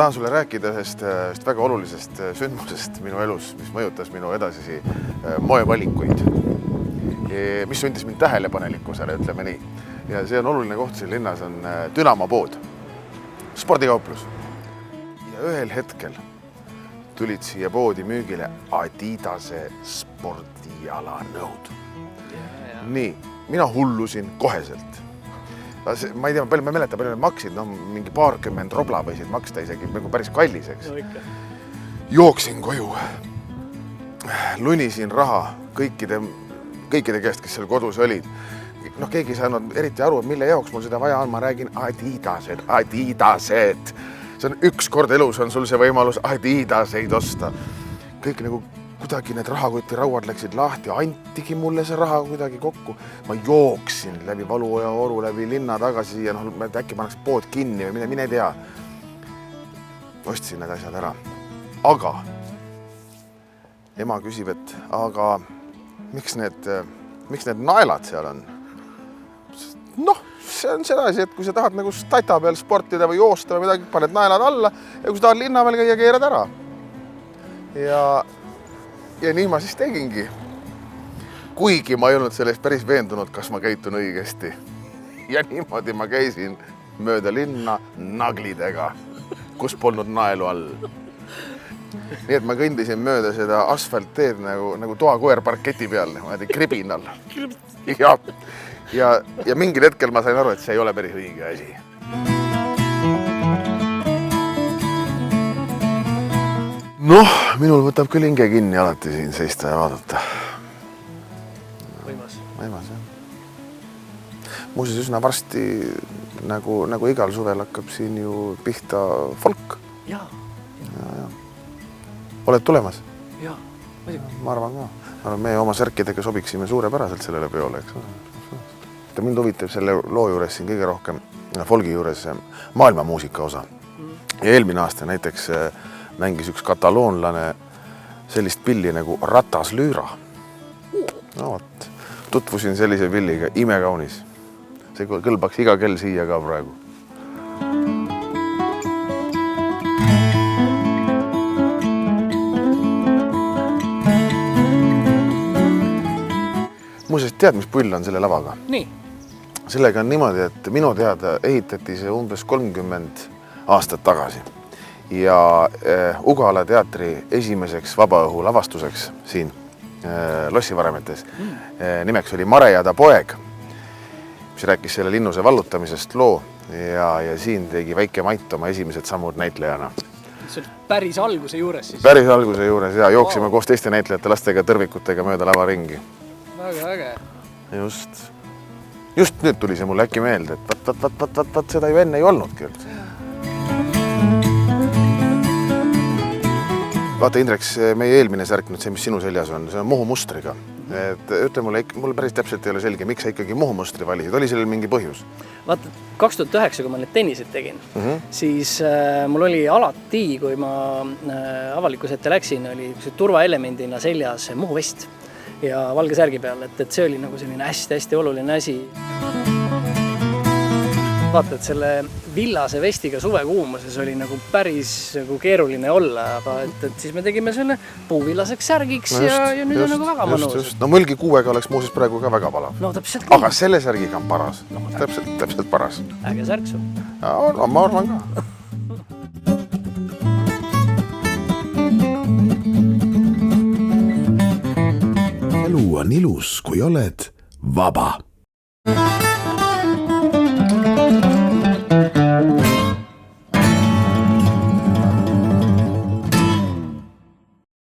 tahan sulle rääkida ühest väga olulisest sündmusest minu elus, mis mõjutas minu edasisi moevalikuid, mis sundis mind tähelepanelikkusele, ütleme nii. Ja see on oluline koht siin linnas, on Dünamo pood, spordikauplus. Ja ühel hetkel tulid siia poodi müügile Adidase spordialanõud. Nii, mina hullusin koheselt. Ma ei tea, palju ma mäletan, palju need maksid, mingi paarkümmend robla võisid maksta isegi päris kalliseks. Jooksin koju, lunisin raha kõikide käest, kes seal kodus olid. Keegi ei saanud eriti aru, mille jaoks mul seda vaja on, ma räägin Adidased. See on üks kord elus on sul see võimalus Adidaseid osta. Kõik nagu kuidagi need rahakoti rauad läksid lahti, antigi mulle see raha kuidagi kokku. Ma jooksin läbi Valuoja oru, läbi linna tagasi siia, äkki pannaks pood kinni või mine tea. Ostsin need asjad ära. Aga ema küsib, et aga miks need naelad seal on? See on seda asi, et kui sa tahad nagu stata peal sportida või joosta või midagi, paned naelad alla ja kui sa tahad linna veel käia, keerad ära. Ja nii ma siis tegingi. Kuigi ma ei olnud sellest päris veendunud, kas ma käitun õigesti. Ja niimoodi ma käisin mööda linna naglidega, kus polnud naelu all. Nii et ma kõndisin mööda seda asfaltteed nagu toakoer parketi peal, kribinal. Ja mingil hetkel ma sain aru, et see ei ole päris õige asi. Minul võtab küll hinge kinni alati siin seista ja vaadata. Võimas, jah. Muuseas üsna varsti, nagu igal suvel hakkab siin ju pihta folk. Jaa. Oled tulemas? Jaa, muidugi. Ma arvan ka. Me oma särkidega sobiksime suurepäraselt sellele peole, eks. Mind huvitab selle loo juures siin kõige rohkem, folgi juures maailmamuusika osa. Ja eelmine aasta näiteks mängis üks kataloonlane sellist pilli nagu Ratas Lüüra. Tutvusin sellise pilliga, imekaunis. See kõlbaks iga kell siia ka praegu. Muuseas, tead, mis pull on selle lavaga? Nii. Sellega on niimoodi, et minu teada ehitati see umbes 30 aastat tagasi. Ja Ugala teatri esimeseks vabaõhu lavastuseks siin Lossivaremetes nimeks oli Mare ja ta poeg, mis rääkis selle linnuse vallutamisest loo ja siin tegi väike Mait oma esimesed sammud näitlejana. See oli päris alguse juures siis? Päris alguse juures, ja jooksime koos teiste näitlejate lastega tõrvikutega mööda lava ringi. Väga äge. Just nüüd tuli see mulle äkki meelde, et seda ju enne ei olnudki. Vaata, Indreks, meie eelmine särk, see, mis sinu seljas on, see on muhumustriga. Ütle mulle päris täpselt ei ole selge, miks sa ikkagi muhumustri valisid? Oli sellel mingi põhjus? Vaata, 2009, kui ma need tennisid tegin, siis mul oli alati, kui ma avalikus ette läksin, oli turvaelemendina seljas muhuvest ja valge särgi peal, et see oli nagu selline hästi oluline asi. Vaata, et selle villase vestiga suvekuumuses oli nagu päris keeruline olla, aga et siis me tegime selle puuvillaseks särgiks ja nüüd on nagu väga mõnus. Mõlgi kuuega oleks muuseas praegu ka väga palav. Täpselt. Aga selle särgiga on paras. Täpselt paras. Äge särk sul. Ma arvan ka. Elu on ilus, kui oled vaba.